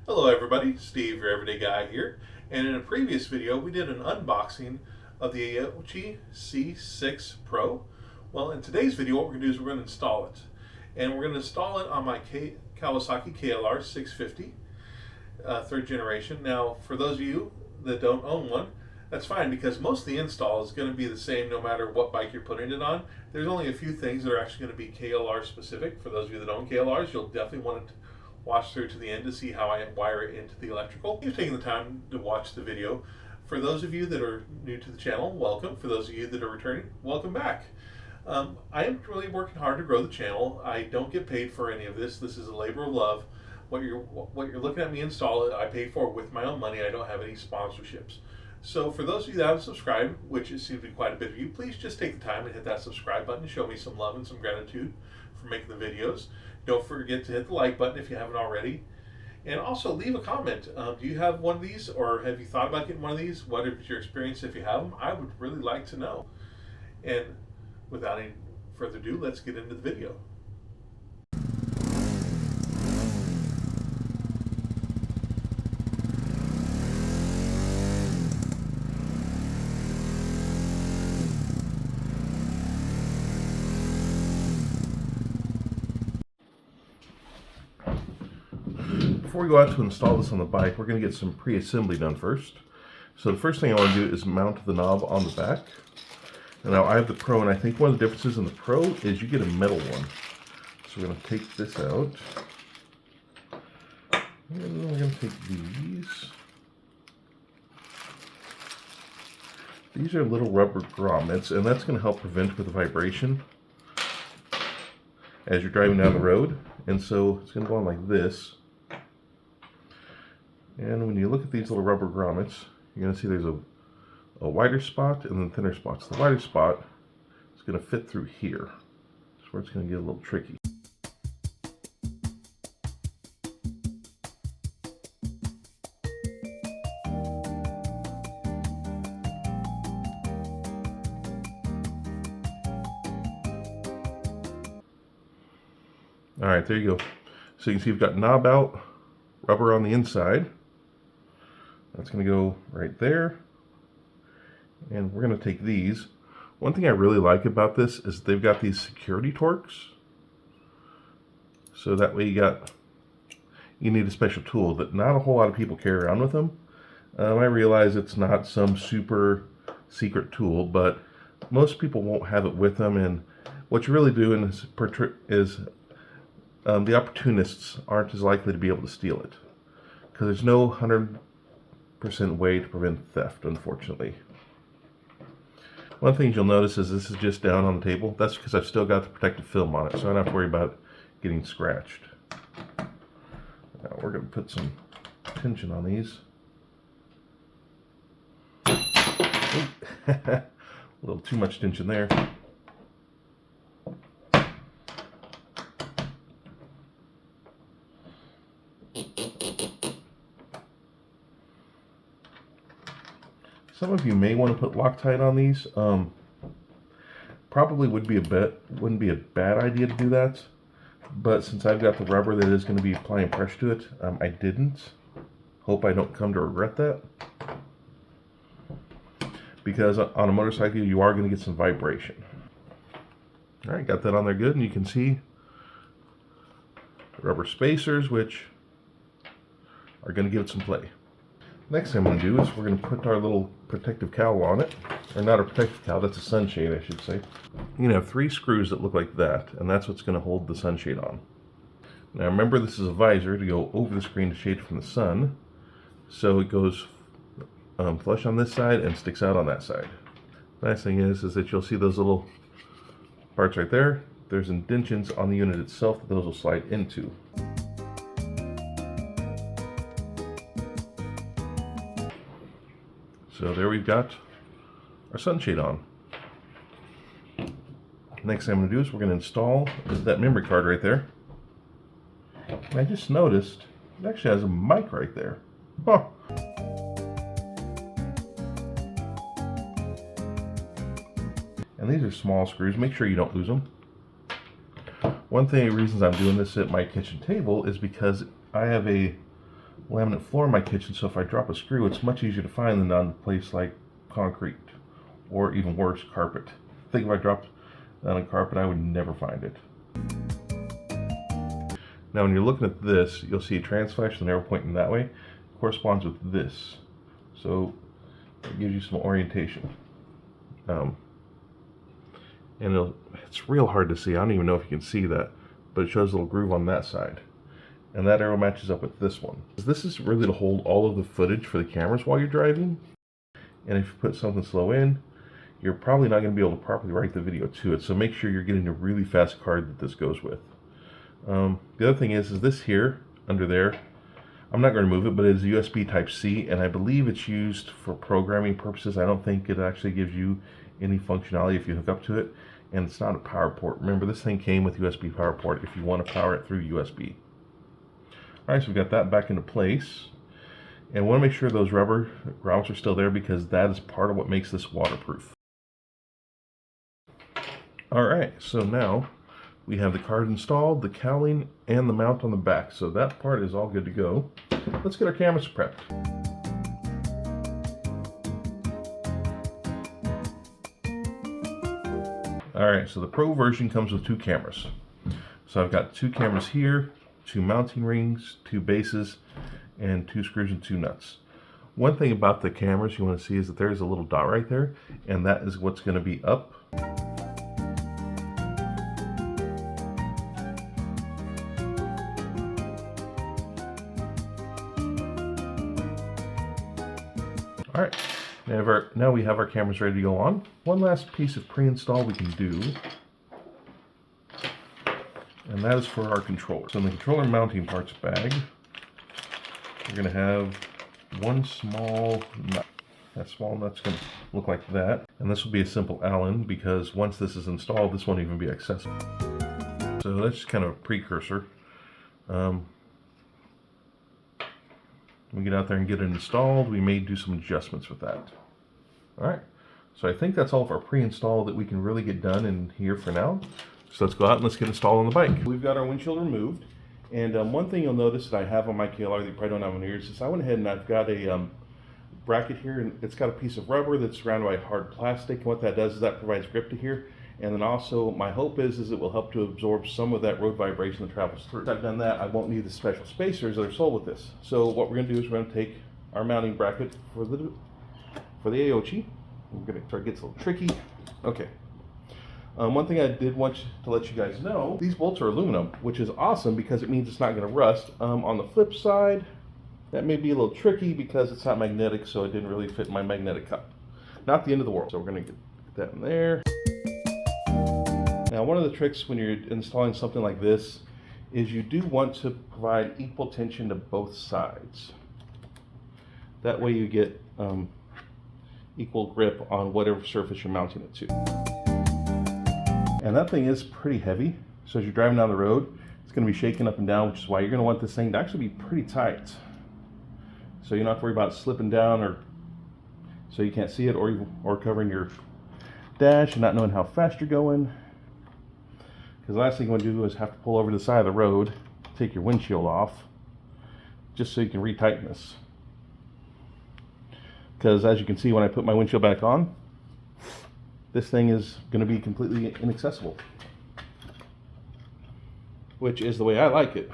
Hello everybody, Steve, your everyday guy here, and in a previous video we did an unboxing of the Aoocci C6 PRO. Well, in today's video what we're going to do is we're going to install it, and we're going to install it on my Kawasaki KLR650 third generation. Now, for those of you that don't own one, that's fine, because most of the install is going to be the same no matter what bike you're putting it on. There's only a few things that are actually going to be KLR specific. For those of you that own KLRs, you'll definitely want to watch through to the end to see how I wire it into the electrical. You've taken the time to watch the video. For those of you that are new to the channel, welcome. For those of you that are returning, welcome back. I am really working hard to grow the channel. I don't get paid for any of this. This is a labor of love. What you're looking at me install, I pay for with my own money. I don't have any sponsorships. So for those of you that haven't subscribed, which it seems to be quite a bit of you, please just take the time and hit that subscribe button to show me some love and some gratitude for making the videos. Don't forget to hit the like button if you haven't already. And also leave a comment. Do you have one of these, or have you thought about getting one of these? What is your experience if you have them? I would really like to know. And without any further ado, let's get into the video. Before we go out to install this on the bike, we're going to get some pre-assembly done first. So the first thing I want to do is mount the knob on the back. And now I have the Pro, and I think one of the differences in the Pro is you get a metal one. So we're going to take this out. And then we're going to take these. These are little rubber grommets, and that's going to help prevent with the vibration as you're driving down the road. And so it's going to go on like this. And when you look at these little rubber grommets, you're going to see there's a wider spot and then thinner spots. The wider spot is going to fit through here. That's where it's going to get a little tricky. Alright, there you go. So you can see you've got knob out, rubber on the inside. That's going to go right there. And we're going to take these. One thing I really like about this is they've got these security torques. So that way you need a special tool that not a whole lot of people carry around with them. I realize it's not some super secret tool, but most people won't have it with them. And what you're really doing is the opportunists aren't as likely to be able to steal it, because there's no 100% way to prevent theft, unfortunately. One thing you'll notice is this is just down on the table. That's because I've still got the protective film on it, so I don't have to worry about getting scratched. Now we're going to put some tension on these. A little too much tension there. Some of you may want to put Loctite on these. Probably wouldn't be a bad idea to do that. But since I've got the rubber that is going to be applying pressure to it, I didn't. Hope I don't come to regret that. Because on a motorcycle you are going to get some vibration. Alright, got that on there good, and you can see the rubber spacers, which are going to give it some play. Next thing I'm going to do is we're going to put our little protective cowl on it. Or not a protective cowl, that's a sunshade, I should say. You're going to have 3 screws that look like that, and that's what's going to hold the sunshade on. Now remember, this is a visor to go over the screen to shade from the sun. So it goes flush on this side and sticks out on that side. The nice thing is that you'll see those little parts right there. There's indentions on the unit itself that those will slide into. So there we've got our sunshade on. Next thing I'm going to do is we're going to install that memory card right there. And I just noticed it actually has a mic right there. Huh. And these are small screws. Make sure you don't lose them. One thing, reasons I'm doing this at my kitchen table is because I have a laminate floor in my kitchen, so if I drop a screw, it's much easier to find than on a place like concrete, or even worse, carpet. I think if I dropped that on carpet, I would never find it. Now when you're looking at this, you'll see a transflex, the arrow pointing that way, corresponds with this. So it gives you some orientation. And it's real hard to see. I don't even know if you can see that, but it shows a little groove on that side. And that arrow matches up with this one. This is really to hold all of the footage for the cameras while you're driving. And if you put something slow in, you're probably not going to be able to properly write the video to it. So make sure you're getting a really fast card that this goes with. The other thing is this here, under there, I'm not going to remove it, but it's USB Type-C, and I believe it's used for programming purposes. I don't think it actually gives you any functionality if you hook up to it, and it's not a power port. Remember, this thing came with USB power port if you want to power it through USB. Alright, so we've got that back into place, and I want to make sure those rubber grommets are still there because that is part of what makes this waterproof. Alright, so now we have the card installed, the cowling, and the mount on the back. So that part is all good to go. Let's get our cameras prepped. Alright, so the Pro version comes with 2 cameras. So I've got 2 cameras here, 2 mounting rings, 2 bases, and 2 screws and 2 nuts. One thing about the cameras you want to see is that there is a little dot right there, and that is what's going to be up. Alright, now we have our cameras ready to go on. One last piece of pre-install we can do, and that is for our controller. So in the controller mounting parts bag, we're going to have one small nut. That small nut's going to look like that, and this will be a simple Allen because once this is installed, this won't even be accessible. So that's just kind of a precursor. We get out there and get it installed, we may do some adjustments with that. Alright, so I think that's all of our pre-install that we can really get done in here for now. So let's go out and let's get installed on the bike. We've got our windshield removed, and one thing you'll notice that I have on my KLR that you probably don't have on yours is I went ahead and I've got a bracket here, and it's got a piece of rubber that's surrounded by hard plastic, and what that does is that provides grip to here. And then also, my hope is it will help to absorb some of that road vibration that travels through. If I've done that, I won't need the special spacers that are sold with this. So what we're going to do is we're going to take our mounting bracket for the Aoocci. We're going to try to get a little tricky. Okay. One thing I did want to let you guys know, these bolts are aluminum, which is awesome because it means it's not going to rust. On the flip side, that may be a little tricky because it's not magnetic, so it didn't really fit in my magnetic cup. Not the end of the world. So we're going to get that in there. Now, one of the tricks when you're installing something like this is you do want to provide equal tension to both sides. That way you get equal grip on whatever surface you're mounting it to. And that thing is pretty heavy, so as you're driving down the road, it's going to be shaking up and down, which is why you're going to want this thing to actually be pretty tight. So you don't have to worry about slipping down or so you can't see it, or covering your dash and not knowing how fast you're going. Because the last thing you want to do is have to pull over to the side of the road, take your windshield off, just so you can retighten this. Because as you can see, when I put my windshield back on, this thing is going to be completely inaccessible. Which is the way I like it.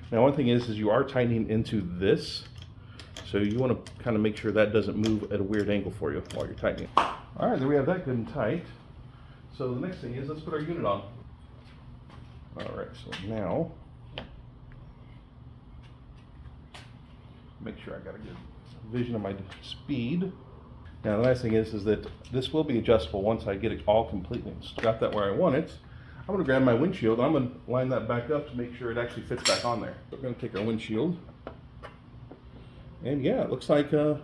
Now one thing is you are tightening into this, so you want to kind of make sure that doesn't move at a weird angle for you while you're tightening. Alright, there we have that good and tight. So the next thing is, let's put our unit on. Alright, so now, make sure I got a good vision of my speed. Now the nice thing is that this will be adjustable once I get it all completely installed. Got that where I want it. I'm going to grab my windshield and I'm going to line that back up to make sure it actually fits back on there. So we're going to take our windshield. And yeah, it looks like we're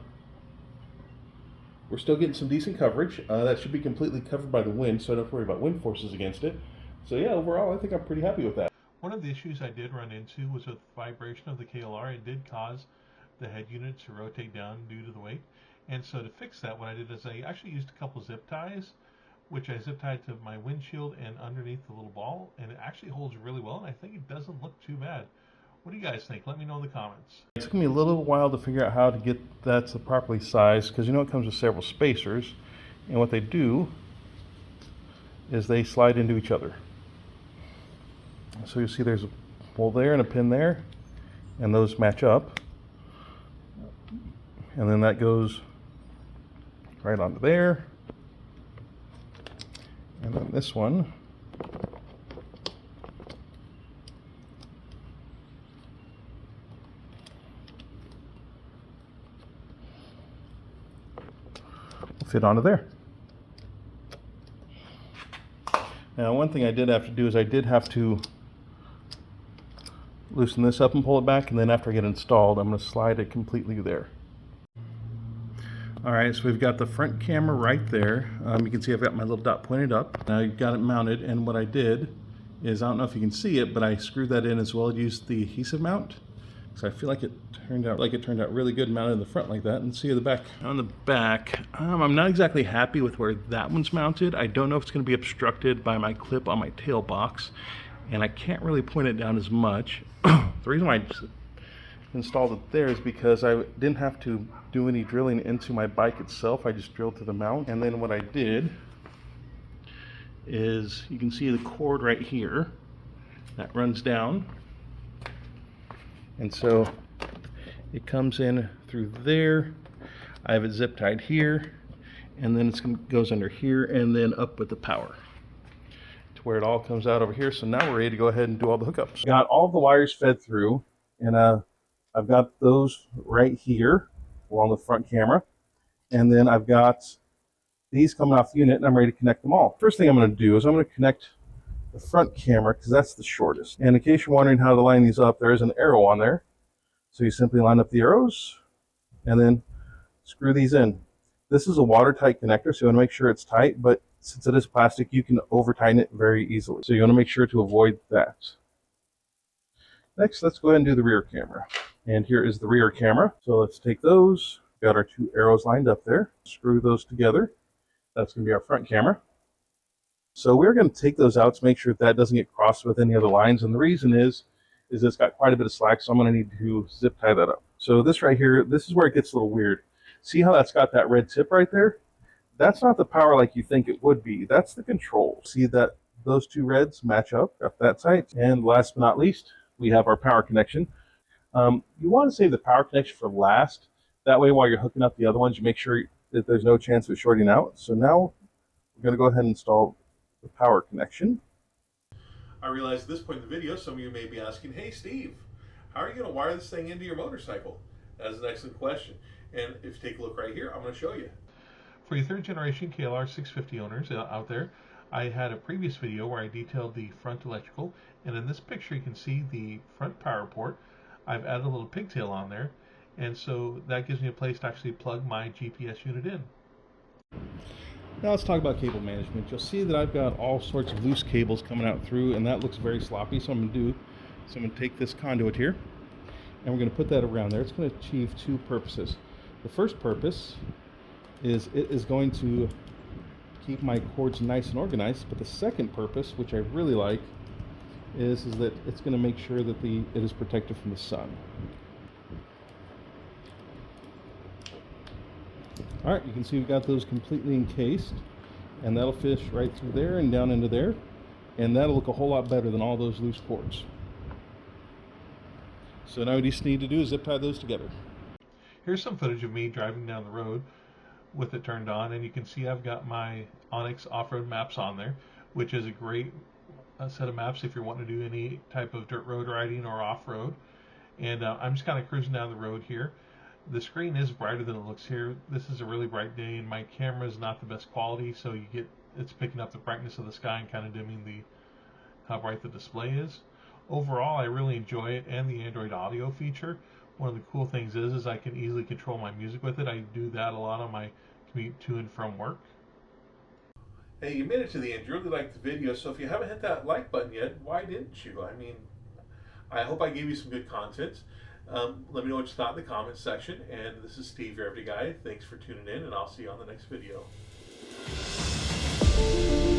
still getting some decent coverage. That should be completely covered by the wind, so I don't have to worry about wind forces against it. So yeah, overall, I think I'm pretty happy with that. One of the issues I did run into was with vibration of the KLR. It did cause the head unit to rotate down due to the weight. And so to fix that, what I did is I actually used a couple zip ties which I zip tied to my windshield and underneath the little ball, and it actually holds really well, and I think it doesn't look too bad. What do you guys think? Let me know in the comments. It took me a little while to figure out how to get that to properly sized, because you know it comes with several spacers, and what they do is they slide into each other. So you see there's a hole there and a pin there, and those match up, and then that goes right onto there, and then this one will fit onto there. Now, one thing I did have to do is I did have to loosen this up and pull it back, and then after I get it installed, I'm going to slide it completely there. Alright, so we've got the front camera right there. You can see I've got my little dot pointed up. Now I've got it mounted, and what I did is, I don't know if you can see it, but I screwed that in as well. I used the adhesive mount. So I feel like it turned out really good mounted in the front like that. And see the back. On the back, I'm not exactly happy with where that one's mounted. I don't know if it's going to be obstructed by my clip on my tail box, and I can't really point it down as much. The reason why I installed it there is because I didn't have to do any drilling into my bike itself. I just drilled to the mount, and then what I did is, you can see the cord right here that runs down, and so it comes in through there. I have it zip tied here, and then it goes under here and then up with the power to where it all comes out over here. So now we're ready to go ahead and do all the hookups. Got all the wires fed through, and I've got those right here along the front camera, and then I've got these coming off the unit, and I'm ready to connect them all. First thing I'm going to do is I'm going to connect the front camera, because that's the shortest. And in case you're wondering how to line these up, there is an arrow on there. So you simply line up the arrows and then screw these in. This is a watertight connector, so you want to make sure it's tight, but since it is plastic, you can over tighten it very easily. So you want to make sure to avoid that. Next, let's go ahead and do the rear camera. And here is the rear camera. So let's take those. Got our two arrows lined up there. Screw those together. That's going to be our front camera. So we're going to take those out to make sure that doesn't get crossed with any other lines. And the reason is it's got quite a bit of slack, so I'm going to need to zip tie that up. So this right here, this is where it gets a little weird. See how that's got that red tip right there? That's not the power like you think it would be. That's the control. See that those two reds match up, got that tight. And last but not least, we have our power connection. You want to save the power connection for last. That way, while you're hooking up the other ones, you make sure that there's no chance of shorting out. So now we're going to go ahead and install the power connection. I realize at this point in the video, some of you may be asking, hey Steve, how are you going to wire this thing into your motorcycle? That is an excellent question. And if you take a look right here, I'm going to show you. For your third generation KLR650 owners out there, I had a previous video where I detailed the front electrical, and in this picture you can see the front power port. I've added a little pigtail on there, and so that gives me a place to actually plug my GPS unit in. Now let's talk about cable management. You'll see that I've got all sorts of loose cables coming out through, and that looks very sloppy. So I'm going to take this conduit here, and we're going to put that around there. It's going to achieve two purposes. The first purpose is it is going to keep my cords nice and organized, but the second purpose, which I really like, is that it's going to make sure that it is protected from the sun. Alright, you can see we've got those completely encased, and that'll fish right through there and down into there, and that'll look a whole lot better than all those loose cords. So now we just need to do is zip tie those together. Here's some footage of me driving down the road with it turned on, and you can see I've got my Onyx off-road maps on there, which is a great set of maps if you're wanting to do any type of dirt road riding or off-road. And I'm just kind of cruising down the road here. The screen is brighter than it looks here. This is a really bright day, and my camera is not the best quality, so it's picking up the brightness of the sky and kind of dimming how bright the display is. Overall, I really enjoy it, and the Android Audio feature. One of the cool things is I can easily control my music with it. I do that a lot on my commute to and from work. Hey, you made it to the end. You really liked the video, so if you haven't hit that like button yet, why didn't you? I mean, I hope I gave you some good content. Let me know what you thought in the comments section. And this is Steve, your everyday guy. Thanks for tuning in, and I'll see you on the next video. you.